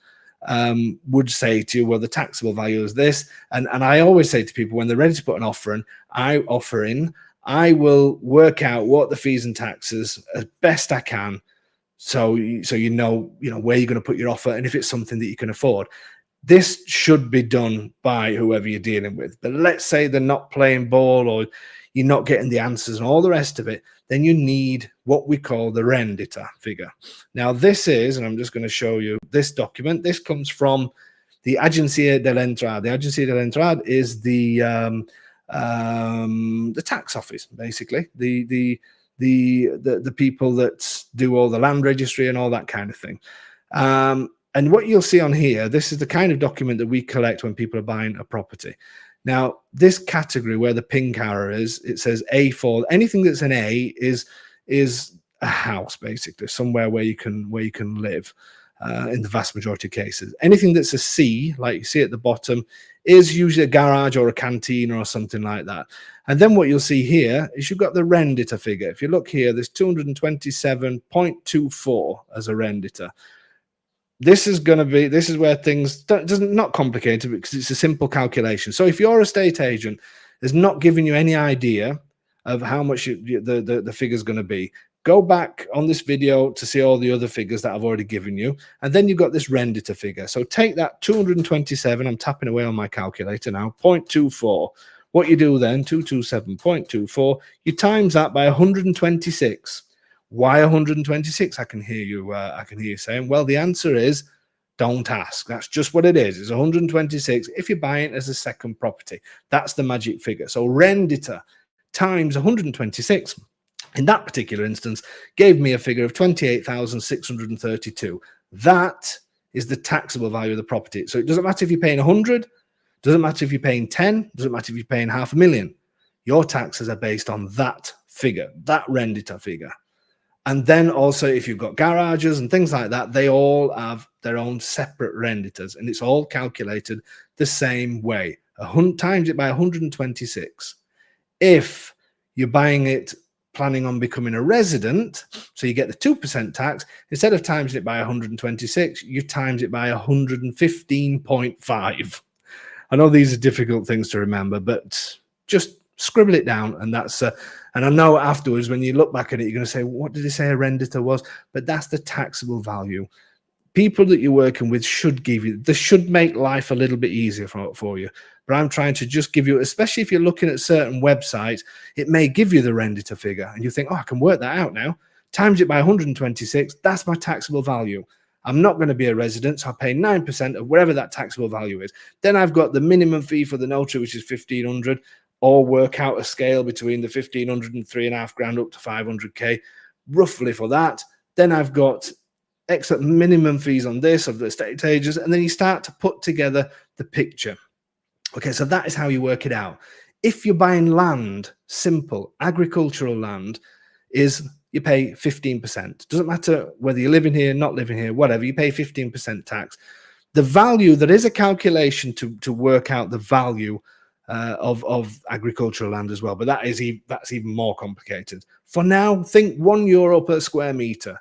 would say to you, well, the taxable value is this. And I always say to people, when they're ready to put an offer in, I will work out what the fees and taxes as best I can, so you know where you're going to put your offer and if it's something that you can afford. This should be done by whoever you're dealing with. But let's say they're not playing ball, or you're not getting the answers and all the rest of it, then you need what we call the rendita figure. Now, this is, and I'm just going to show you this document. This comes from the Agenzia dell'Entrada. The Agenzia dell'Entrada is the tax office, basically. The people that do all the land registry and all that kind of thing. And what you'll see on here, this is the kind of document that we collect when people are buying a property. Now, this category where the pink arrow is, it says A4. Anything that's an A is a house, basically, somewhere where you can live. In the vast majority of cases, anything that's a C, like you see at the bottom, is usually a garage or a canteen or something like that. And then what you'll see here is you've got the rendita figure. If you look here, there's 227.24 as a rendita. this is where things doesn't not complicated, because it's a simple calculation. So if your estate agent is not giving you any idea of how much the figure is going to be, go back on this video to see all the other figures that I've already given you, and then you've got this renditor figure. So take that 227, I'm tapping away on my calculator now, 0.24. What you do then, 227.24, you times that by 126. Why 126? I can hear you saying, well, the answer is don't ask. That's just what it is. It's 126 if you're buying it as a second property. That's the magic figure. So renditor times 126 in that particular instance gave me a figure of 28,632. That is the taxable value of the property. So it doesn't matter if you're paying 100, doesn't matter if you're paying 10, doesn't matter if you're paying 500,000. Your taxes are based on that figure, that renditor figure. And then also, if you've got garages and things like that, they all have their own separate renditors, and it's all calculated the same way. Times it by 126. If you're buying it planning on becoming a resident, so you get the 2% tax, instead of timesing it by 126, you times it by 115.5. I know these are difficult things to remember, but just scribble it down, and that's and I know afterwards when you look back at it, you're going to say, what did he say a renditor was? But that's the taxable value. People that you're working with should give you, this should make life a little bit easier for you. But I'm trying to just give you, especially if you're looking at certain websites, it may give you the renditor figure, and you think, oh, I can work that out now. Times it by 126, that's my taxable value. I'm not going to be a resident, so I pay 9% of whatever that taxable value is. Then I've got the minimum fee for the notary, which is 1,500, or work out a scale between the 1,500 and 3.5 grand up to 500k, roughly for that. Then I've got extra minimum fees on this of the estate agents, and then you start to put together the picture. Okay, so that is how you work it out. If you're buying land, simple agricultural land, is you pay 15%. Doesn't matter whether you're living here, not living here, whatever, you pay 15% tax. The value, there is a calculation to work out the value of agricultural land as well, but that's even more complicated. For now, think €1 per square meter.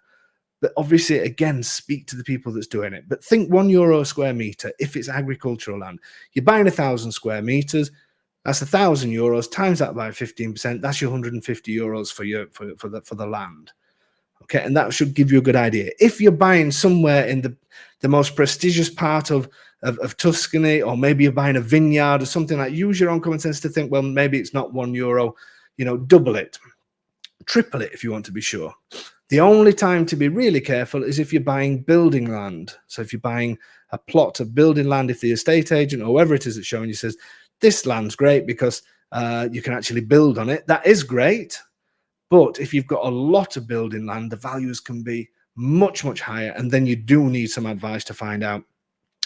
But obviously, again, speak to the people that's doing it. But think €1 a square meter if it's agricultural land. You're buying 1,000 square meters. That's €1,000 times that by 15%. That's your €150 for the land. Okay, and that should give you a good idea. If you're buying somewhere in the most prestigious part of Tuscany, or maybe you're buying a vineyard or something, like, use your own common sense to think, well, maybe it's not €1. Double it, triple it if you want to be sure. The only time to be really careful is if you're buying building land. So if you're buying a plot of building land, if the estate agent or whoever it is that's showing you says, this land's great because you can actually build on it, that is great. But if you've got a lot of building land, the values can be much, much higher. And then you do need some advice to find out,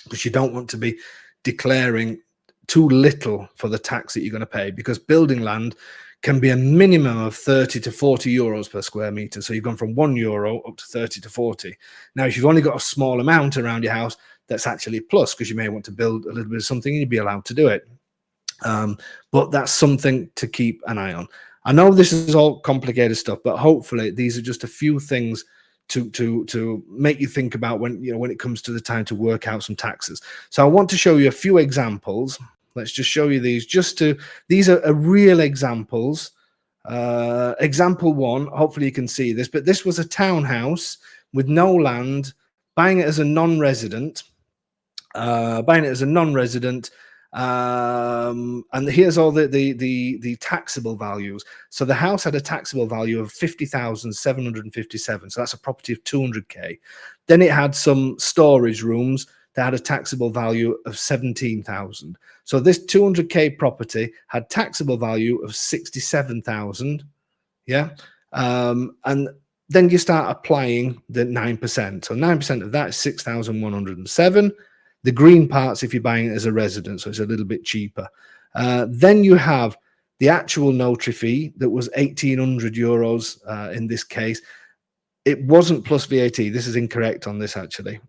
because you don't want to be declaring too little for the tax that you're going to pay, because building land can be a minimum of 30 to 40 euros per square meter. So you've gone from €1 up to 30 to 40. Now, if you've only got a small amount around your house, that's actually plus, because you may want to build a little bit of something and you'd be allowed to do it. But that's something to keep an eye on. I know this is all complicated stuff, but hopefully these are just a few things to make you think about when it comes to the time to work out some taxes. So I want to show you a few examples. Let's just show you these. These are real examples. Example one, hopefully you can see this, but this was a townhouse with no land, buying it as a non-resident, and here's all the taxable values. So the house had a taxable value of 50,757. So that's a property of 200k. Then it had some storage rooms that had a taxable value of 17,000. So this 200k property had taxable value of 67,000. Yeah. And then you start applying the 9%. So 9% of that is 6,107. The green parts if you're buying it as a resident, so it's a little bit cheaper. Then you have the actual notary fee that was €1,800 in this case. It wasn't plus VAT. This is incorrect on this actually,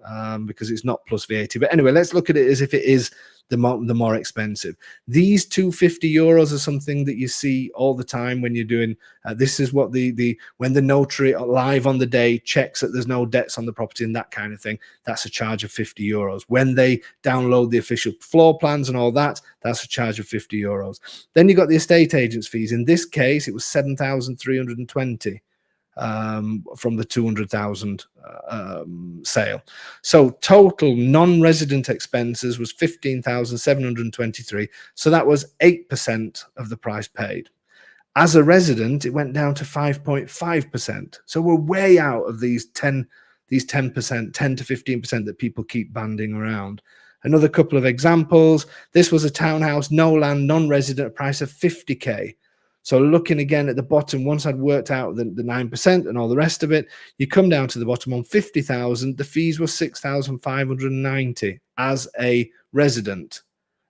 because it's not plus VAT. But anyway, let's look at it as if it is the more expensive. These €250 are something that you see all the time when you're doing. This is what when the notary live on the day checks that there's no debts on the property and that kind of thing. That's a charge of €50. When they download the official floor plans and all that, that's a charge of €50. Then you got the estate agent's fees. In this case, it was 7,320. From the 200,000 sale. So total non-resident expenses was 15,723. So that was 8% of the price paid. As a resident, it went down to 5.5%. So we're way out of these 10%, 10 to 15% that people keep banding around. Another couple of examples. This was a townhouse, no land, non-resident, price of 50K. So looking again at the bottom, once I'd worked out the 9% and all the rest of it, you come down to the bottom on 50,000. The fees were 6,590 as a resident.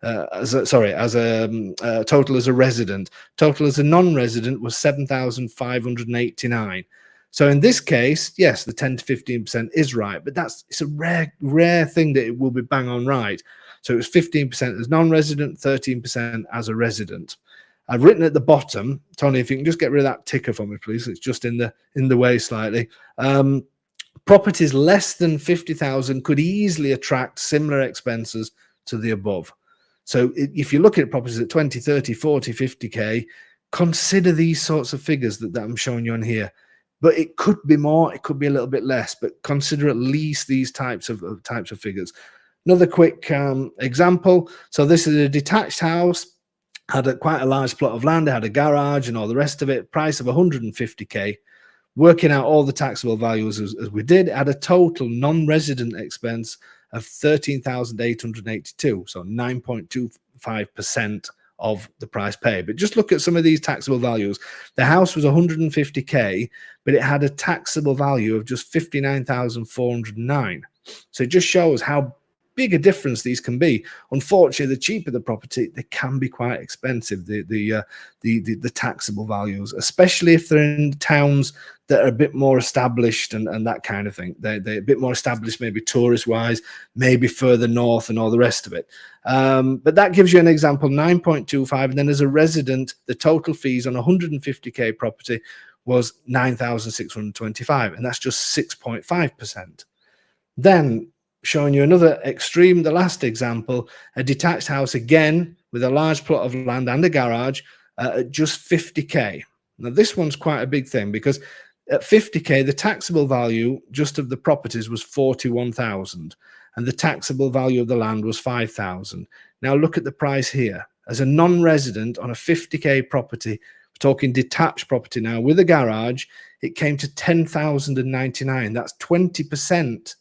Total as a resident. Total as a non-resident was 7,589. So in this case, yes, the 10 to 15% is right, but it's a rare thing that it will be bang on right. So it was 15% as non-resident, 13% as a resident. I've written at the bottom, Tony, if you can just get rid of that ticker for me, please. It's just in the way slightly. Properties less than 50,000 could easily attract similar expenses to the above. So if you look at properties at 20, 30, 40, 50K, consider these sorts of figures that I'm showing you on here. But it could be more, it could be a little bit less, but consider at least these types of figures. Another quick example. So this is a detached house. Had quite a large plot of land, it had a garage and all the rest of it, price of 150K. Working out all the taxable values as we did, it had a total non-resident expense of 13,882, so 9.25% of the price paid. But just look at some of these taxable values. The house was 150K, but it had a taxable value of just 59,409. So it just shows how big a difference these can be. Unfortunately, the cheaper the property, they can be quite expensive, the taxable values, especially if they're in towns that are a bit more established and that kind of thing. They're a bit more established, maybe tourist wise, maybe further north and all the rest of it. But that gives you an example, 9.25. And then as a resident, the total fees on 150K property was 9,625, and that's just 6.5%. Then showing you another extreme, the last example, a detached house again with a large plot of land and a garage at just 50K. Now this one's quite a big thing because at 50K, the taxable value just of the properties was 41,000 and the taxable value of the land was 5,000. Now look at the price here. As a non-resident on a 50K property, we're talking detached property now with a garage, it came to 10,099. That's 20%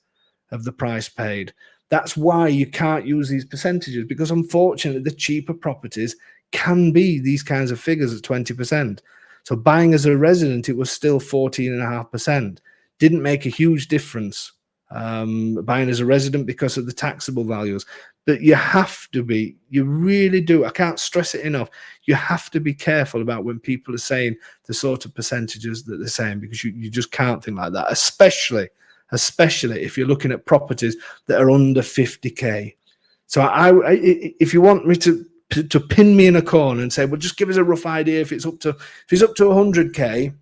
of the price paid. That's why you can't use these percentages, because unfortunately the cheaper properties can be these kinds of figures at 20%. So buying as a resident, it was still 14.5%. Didn't make a huge difference buying as a resident because of the taxable values. But you have to be, you really do, I can't stress it enough, you have to be careful about when people are saying the sort of percentages that they're saying, because you just can't think like that, especially if you're looking at properties that are under 50K. So if you want me to pin me in a corner and say, well, just give us a rough idea, if it's up to 100K,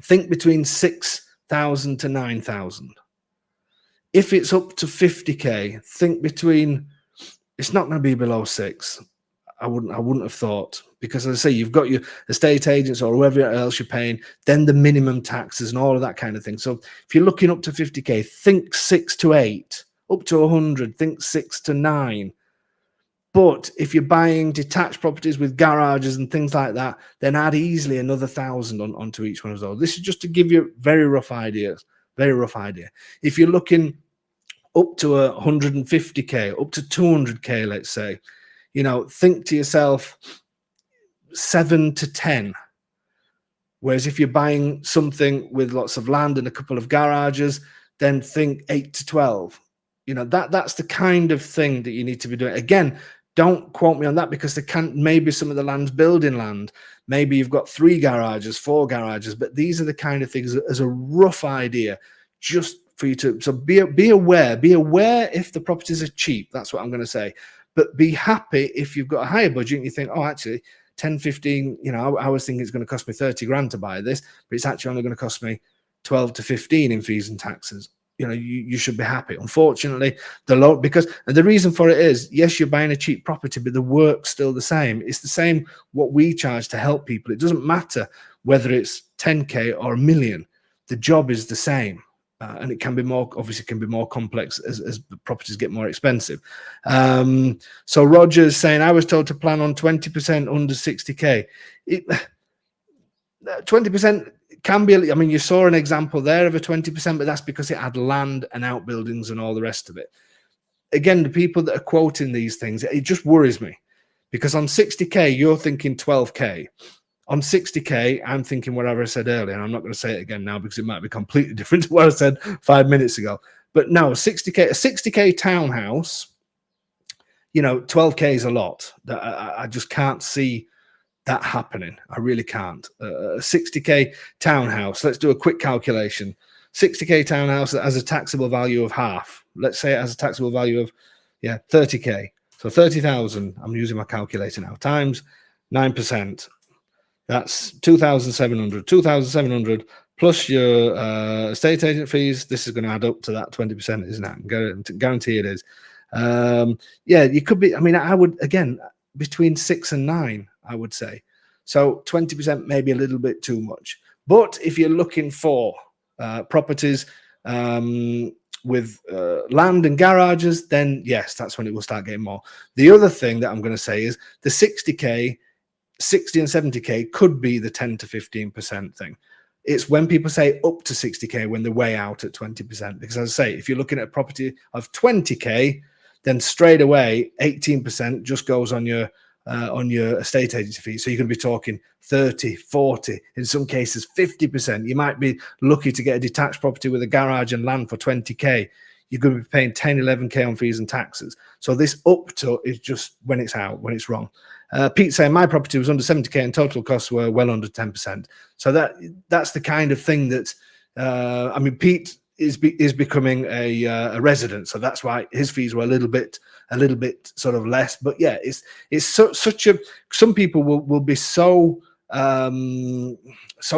think between 6,000 to 9,000. If it's up to 50K, think between, it's not going to be below 6. I wouldn't have thought, because as I say, you've got your estate agents or whoever else you're paying, then the minimum taxes and all of that kind of thing. So if you're looking up to 50K, think 6 to 8. Up to 100, think 6 to 9. But if you're buying detached properties with garages and things like that, then add easily another 1,000 onto each one of those. This is just to give you very rough ideas, very rough idea. If you're looking up to 150K, up to 200K, let's say, you know, think to yourself 7 to 10. Whereas if you're buying something with lots of land and a couple of garages, then think 8 to 12. You know, that's the kind of thing that you need to be doing. Again, Don't quote me on that, because maybe some of the land's building land. Maybe you've got 3 garages, 4 garages, but these are the kind of things as a rough idea, just for you to, so be aware if the properties are cheap. That's what I'm going to say. But be happy if you've got a higher budget and you think, oh, actually 10, 15, I was thinking it's going to cost me 30 grand to buy this, but it's actually only going to cost me 12 to 15 in fees and taxes. You should be happy. Unfortunately, because the reason for it is, yes, you're buying a cheap property, but the work's still the same. It's the same what we charge to help people. It doesn't matter whether it's 10K or $1 million. The job is the same. And it can be more, obviously can be more complex as the properties get more expensive. So Roger's saying, I was told to plan on 20% under 60K. 20% can be, I mean, you saw an example there of a 20%, but that's because it had land and outbuildings and all the rest of it. Again, the people that are quoting these things, it just worries me, because on 60K, you're thinking 12K. On 60K, I'm thinking whatever I said earlier, and I'm not going to say it again now because it might be completely different to what I said 5 minutes ago. But no, a 60K townhouse, 12K is a lot. I just can't see that happening. I really can't. A 60K townhouse, let's do a quick calculation. 60K townhouse that has a taxable value of half. Let's say it has a taxable value of 30K. So 30,000, I'm using my calculator now, times 9%. That's 2,700. 2,700 plus your estate agent fees. This is going to add up to that 20%, isn't it? I guarantee it is. You could be. I mean, I would, again, between 6 and 9, I would say. So 20% may be a little bit too much. But if you're looking for properties with land and garages, then yes, that's when it will start getting more. The other thing that I'm going to say is the 60K, 60 and 70K could be the 10 to 15% thing. It's when people say up to 60K when they're way out at 20%. Because as I say, if you're looking at a property of 20K, then straight away 18% just goes on your estate agency fee. So you're going to be talking 30, 40, in some cases 50%. You might be lucky to get a detached property with a garage and land for 20K. You're going to be paying 10, 11K on fees and taxes. So this up to is just when it's out, when it's wrong. Pete saying my property was under 70K and total costs were well under 10%. So that's the kind of thing that, I mean, Pete is becoming a resident, so that's why his fees were a little bit sort of less. But yeah, it's such a, some people will be so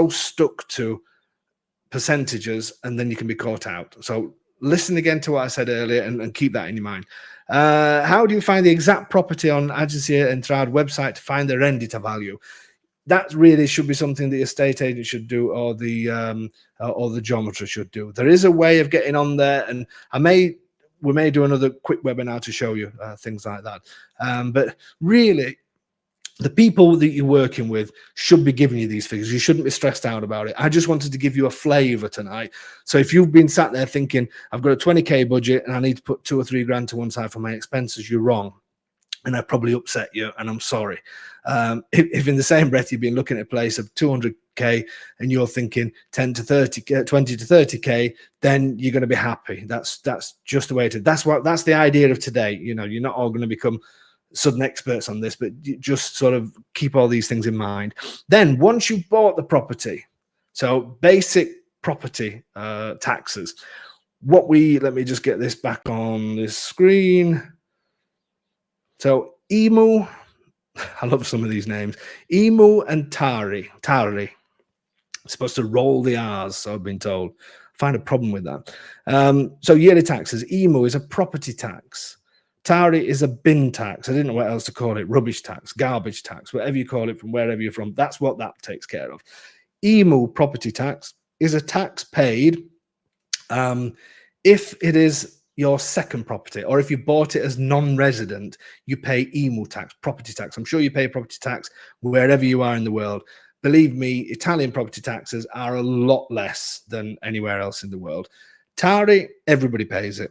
stuck to percentages, and then you can be caught out. So listen again to what I said earlier and keep that in your mind. How do you find the exact property on Agencia Entrada website to find the rendita value? That really should be something the estate agent should do, or the geometer should do. There is a way of getting on there, and we may do another quick webinar to show you things like that. But really, the people that you're working with should be giving you these figures. You shouldn't be stressed out about it. I just wanted to give you a flavor tonight. So if you've been sat there thinking, I've got a 20K budget and I need to put 2 or 3 grand to one side for my expenses, you're wrong. And I've probably upset you, and I'm sorry. If in the same breath you've been looking at a place of 200K and you're thinking 10 to 30K, 20 to 30K, then you're going to be happy. That's just the way to. That's the idea of today. You're not all going to become sudden experts on this, but you just sort of keep all these things in mind. Then once you've bought the property, so basic property taxes. Let me just get this back on this screen. So Emu, I love some of these names. Emu and Tari. It's supposed to roll the R's, so I've been told. I find a problem with that. So yearly taxes. Emu is a property tax. Tari is a bin tax. I didn't know what else to call it. Rubbish tax, garbage tax, whatever you call it from wherever you're from. That's what that takes care of. Emu property tax is a tax paid if it is your second property, or if you bought it as non-resident, you pay EMU tax, property tax. I'm sure you pay property tax wherever you are in the world. Believe me, Italian property taxes are a lot less than anywhere else in the world. Tari, everybody pays it.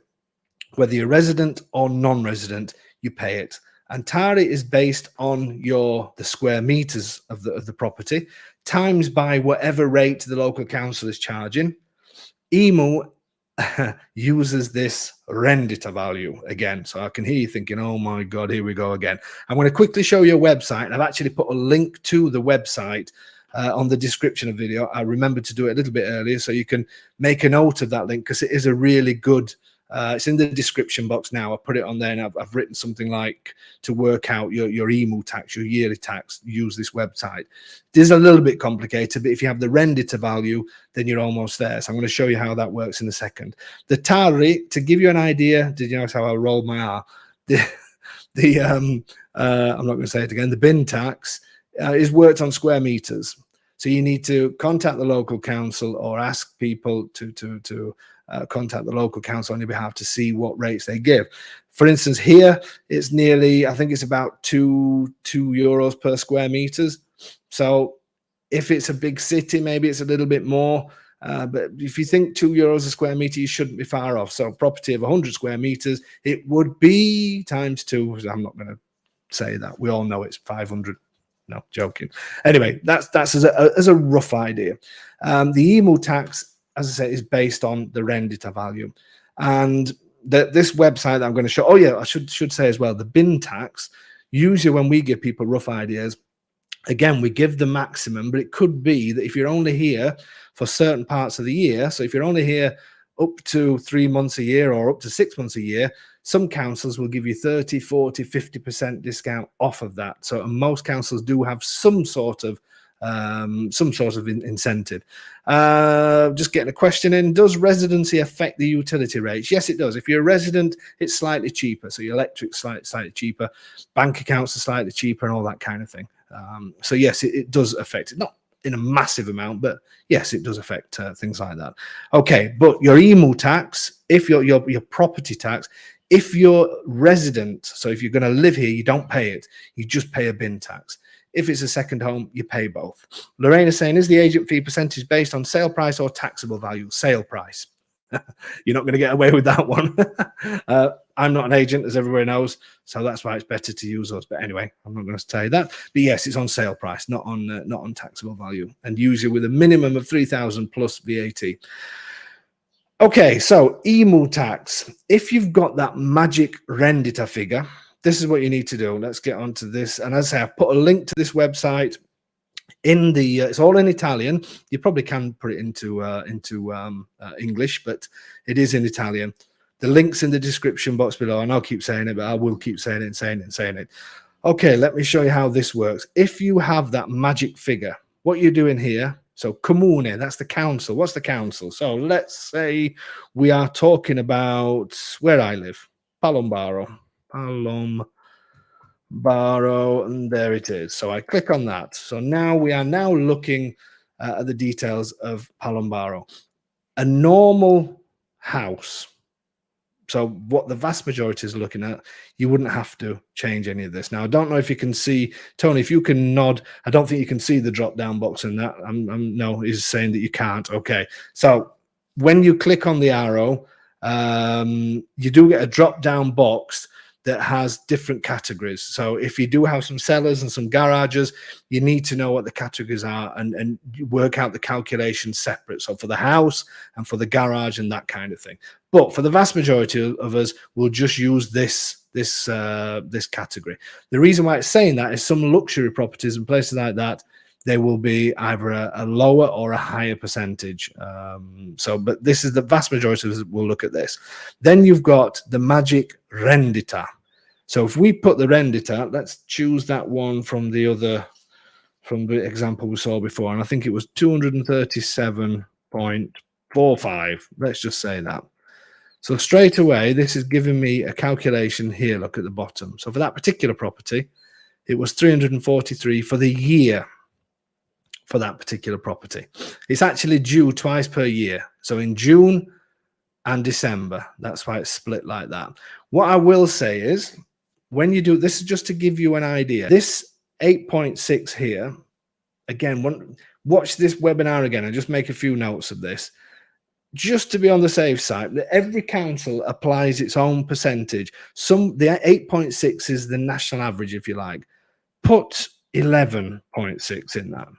Whether you're resident or non-resident, you pay it. And Tari is based on the square meters of the property, times by whatever rate the local council is charging. EMU uses this render value again. So I can hear you thinking, oh my God, here we go again. I'm going to quickly show you a website. And I've actually put a link to the website on the description of the video. I remembered to do it a little bit earlier, so you can make a note of that link, because it is a really good, it's in the description box now. I put it on there, and I've written something like, to work out your EMU tax, your yearly tax, use this website. It is a little bit complicated, but if you have the render to value, then you're almost there. So I'm going to show you how that works in a second. The TARI, to give you an idea, did you notice how I rolled my R? I'm not going to say it again. The bin tax is worked on square meters. So you need to contact the local council or ask people to contact the local council on your behalf to see what rates they give. For instance, here it's nearly, I think it's about two euros per square meters. So if it's a big city, maybe it's a little bit more. But if you think €2 a square meter, you shouldn't be far off. So property of 100 square meters, it would be times 2. I'm not going to say that. We all know it's 500. No, joking. Anyway, that's as a rough idea. The EMU tax, as I say, is based on the rendita value. And this website that I'm going to show, oh yeah, I should say as well, the bin tax, usually when we give people rough ideas, again, we give the maximum, but it could be that if you're only here for certain parts of the year, so if you're only here up to 3 months a year or up to 6 months a year, some councils will give you 30, 40, 50% discount off of that. So most councils do have some sort of incentive. Just getting a question in. Does residency affect the utility rates? Yes, it does. If you're a resident, it's slightly cheaper. So your electric's slightly cheaper. Bank accounts are slightly cheaper and all that kind of thing. So yes, it does affect it. Not in a massive amount, but yes, it does affect things like that. Okay, but your EMU tax, if your property tax, if you're resident, so if you're going to live here, you don't pay it. You just pay a bin tax. If it's a second home, you pay both. Lorraine is saying, is the agent fee percentage based on sale price or taxable value? Sale price. You're not going to get away with that one. I'm not an agent, as everybody knows, so that's why it's better to use us. But anyway, I'm not going to tell you that. But yes, it's on sale price, not on taxable value, and usually with a minimum of 3,000 plus VAT. Okay, so EMU tax. If you've got that magic rendita figure, this is what you need to do. Let's get onto this. And as I say, I've put a link to this website in the. It's all in Italian. You probably can put it into English, but it is in Italian. The link's in the description box below, and I'll keep saying it, but I will keep saying it and saying it and saying it. Okay, let me show you how this works. If you have that magic figure, what you're doing here. So comune, that's the council. What's the council? So let's say we are talking about where I live, Palombaro, and there it is. So I click on that. So now we are now looking at the details of Palombaro. A normal house. So what the vast majority is looking at, you wouldn't have to change any of this. Now, I don't know if you can see, Tony, if you can nod. I don't think you can see the drop-down box in that. No, he's saying that you can't. Okay. So when you click on the arrow, you do get a drop-down box that has different categories. So if you do have some cellars and some garages, you need to know what the categories are and work out the calculations separate. So for the house and for the garage and that kind of thing. But for the vast majority of us, we'll just use this category. The reason why it's saying that is some luxury properties and places like that, they will be either a lower or a higher percentage. But this is the vast majority of us will look at this. Then you've got the magic rendita. So if we put the rendita, let's choose that one from the example we saw before, and I think it was 237.45. Let's just say that. So straight away, this is giving me a calculation here. Look at the bottom. So for that particular property, it was 343 for the year for that particular property. It's actually due twice per year. So in June and December. That's why it's split like that. What I will say is, when you do this, is just to give you an idea. This 8.6 here, again, watch this webinar again and just make a few notes of this. Just to be on the safe side, that every council applies its own percentage. The 8.6 is the national average, if you like. Put 11.6 in that,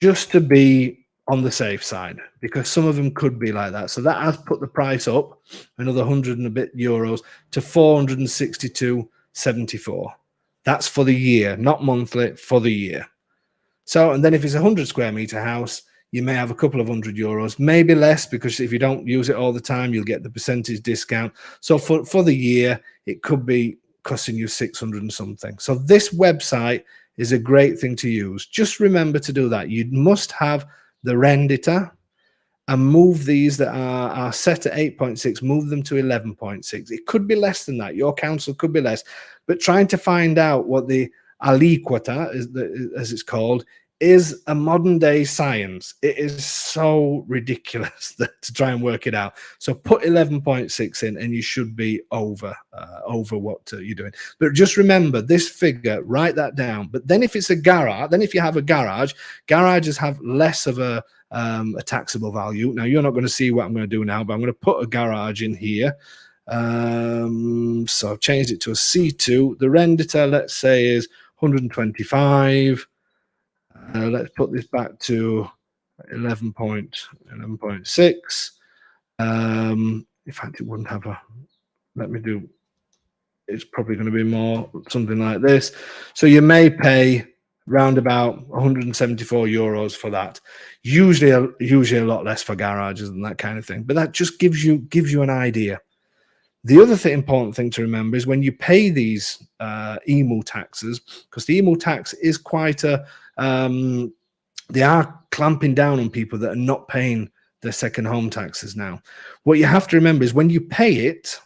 just to be on the safe side, because some of them could be like that. So that has put the price up another 100 and a bit euros to 462.74. That's for the year, not monthly, for the year. So, and then if it's a 100 square meter house, you may have a couple of €100, maybe less, because if you don't use it all the time, you'll get the percentage discount. So for the year, it could be costing you 600 and something. So this website is a great thing to use. Just remember to do that. You must have the rendita, and move these that are set at 8.6, move them to 11.6. It could be less than that. Your council could be less, but trying to find out what the aliquota, as it's called, is a modern day science. It is so ridiculous to try and work it out. So put 11.6 in, and you should be over what you're doing. But just remember this figure, write that down. But then if it's a garage, then if you have a garage, garages have less of a taxable value. Now you're not going to see what I'm going to do now, but I'm going to put a garage in here. So I've changed it to a C2. The rendita, let's say, is 125. Let's put this back to 11.6. In fact, it wouldn't have a, let me do, it's probably going to be more, something like this. So you may pay round about 174 euros for that. Usually a lot less for garages and that kind of thing, but that just gives you an idea. The other important thing to remember is when you pay these EMU taxes, because the EMU tax is quite a, they are clamping down on people that are not paying their second home taxes now. What you have to remember is when you pay it,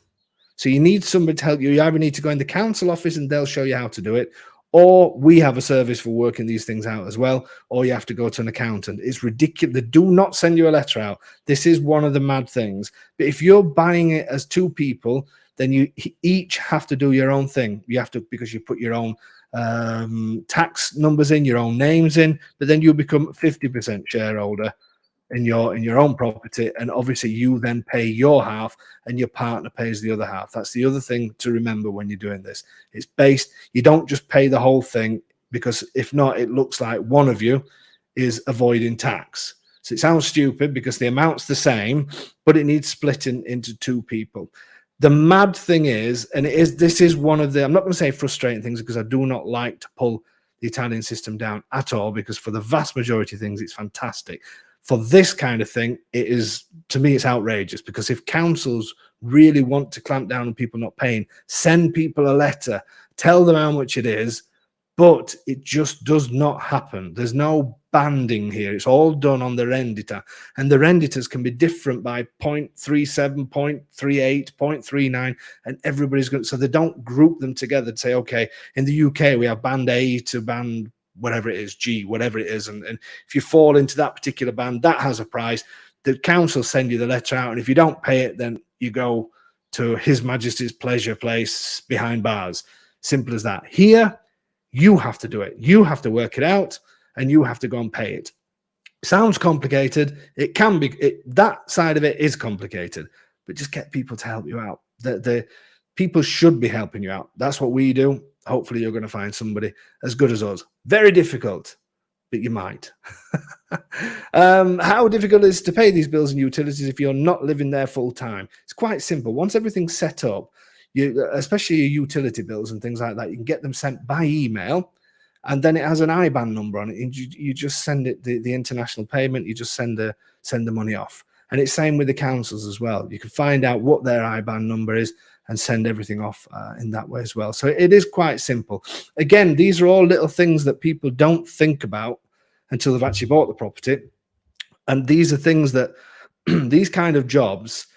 so you need somebody to help you. You either need to go in the council office and they'll show you how to do it, or we have a service for working these things out as well, or you have to go to an accountant. It's ridiculous. They do not send you a letter out. This is one of the mad things. But if you're buying it as two people, then you each have to do your own thing. You have to, because you put your own tax numbers in, your own names in, but then you become 50% shareholder in your own property, and obviously you then pay your half and your partner pays the other half. That's the other thing to remember when you're doing this. It's based, you don't just pay the whole thing, because if not, it looks like one of you is avoiding tax. So it sounds stupid because the amount's the same, but it needs splitting into two people. The mad thing is, and this is one of the, I'm not going to say frustrating things, because I do not like to pull the Italian system down at all, because for the vast majority of things, it's fantastic. For this kind of thing, it is, to me, it's outrageous, because if councils really want to clamp down on people not paying, send people a letter, tell them how much it is, but it just does not happen. There's no banding here. It's all done on the rendita, and the renditas can be different by 0.37, 0.38, 0.39, and everybody's going to, so they don't group them together to say, okay, in the UK, we have band A to band whatever it is, G, whatever it is. And if you fall into that particular band, that has a price. The council send you the letter out, and if you don't pay it, then you go to His Majesty's Pleasure Place behind bars. Simple as that. Here, you have to do it. You have to work it out, and you have to go and pay it. Sounds complicated. It can be. That side of it is complicated, but just get people to help you out. The people should be helping you out. That's what we do. Hopefully you're going to find somebody as good as us. Very difficult, but you might. How difficult it is to pay these bills and utilities if you're not living there full time? It's quite simple. Once everything's set up, especially your utility bills and things like that, you can get them sent by email, and then it has an IBAN number on it, and you just send it the international payment. You just send the money off, and it's same with the councils as well. You can find out what their IBAN number is and send everything off in that way as well. So it is quite simple. Again, these are all little things that people don't think about until they've actually bought the property. And these are things that these kind of jobs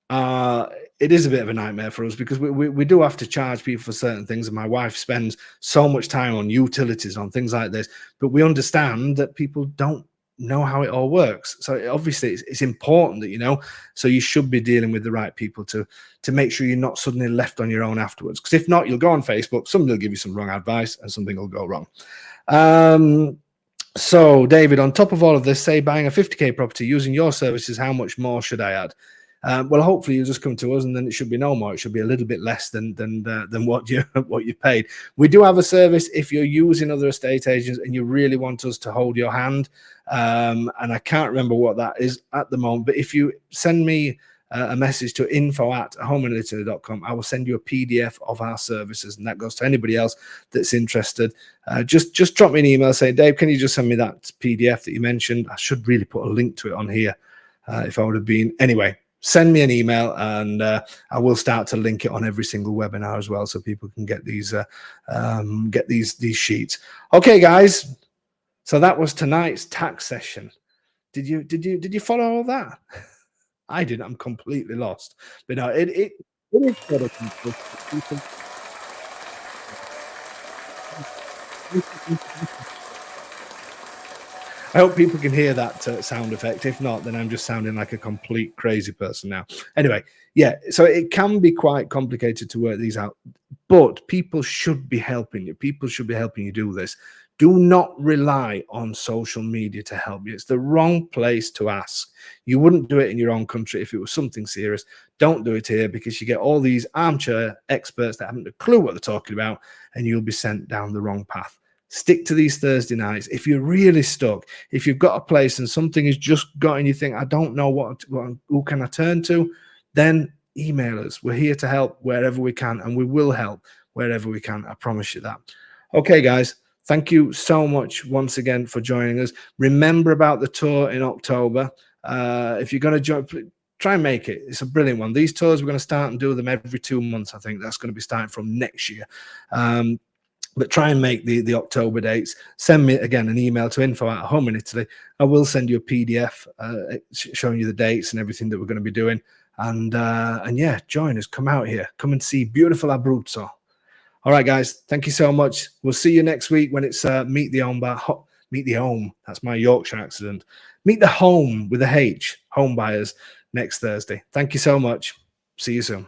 are, it is a bit of a nightmare for us, because we do have to charge people for certain things. And my wife spends so much time on utilities, on things like this, but we understand that people don't know how it all works. So obviously it's important that you know, so you should be dealing with the right people to make sure you're not suddenly left on your own afterwards, because if not, you'll go on Facebook, somebody will give you some wrong advice and something will go wrong. So David, on top of all of this, say buying a 50k property using your services, how much more should I add? Well, hopefully you'll just come to us, and then it should be no more. It should be a little bit less than what you what you paid. We do have a service if you're using other estate agents and you really want us to hold your hand. And I can't remember what that is at the moment, but if you send me a message to info@homeanditaly.com, I will send you a PDF of our services, and that goes to anybody else that's interested. Just drop me an email, say, Dave, can you just send me that PDF that you mentioned? I should really put a link to it on here if I would have been. Anyway, send me an email, and I will start to link it on every single webinar as well, so people can get these sheets. Okay, guys. So that was tonight's tax session. Did you follow all that? I didn't. I'm completely lost. But no, it is sort of I hope people can hear that sound effect. If not, then I'm just sounding like a complete crazy person now. Anyway, yeah, so it can be quite complicated to work these out, but people should be helping you. People should be helping you do this. Do not rely on social media to help you. It's the wrong place to ask. You wouldn't do it in your own country if it was something serious. Don't do it here, because you get all these armchair experts that haven't a clue what they're talking about, and you'll be sent down the wrong path. Stick to these Thursday nights. If you're really stuck, if you've got a place and something has just got and you think, I don't know who can I turn to, then email us. We're here to help wherever we can, and we will help wherever we can. I promise you that. Okay, guys. Thank you so much once again for joining us. Remember about the tour in October. If you're going to join, try and make it. It's a brilliant one. These tours, we're going to start and do them every 2 months. I think that's going to be starting from next year. But try and make the October dates. Send me, again, an email to info@homeanditaly. I will send you a PDF showing you the dates and everything that we're going to be doing. And yeah, join us. Come out here. Come and see beautiful Abruzzo. All right, guys. Thank you so much. We'll see you next week when it's Meet the Home Bar. Meet the Home. That's my Yorkshire accent. Meet the Home with a H. Home buyers next Thursday. Thank you so much. See you soon.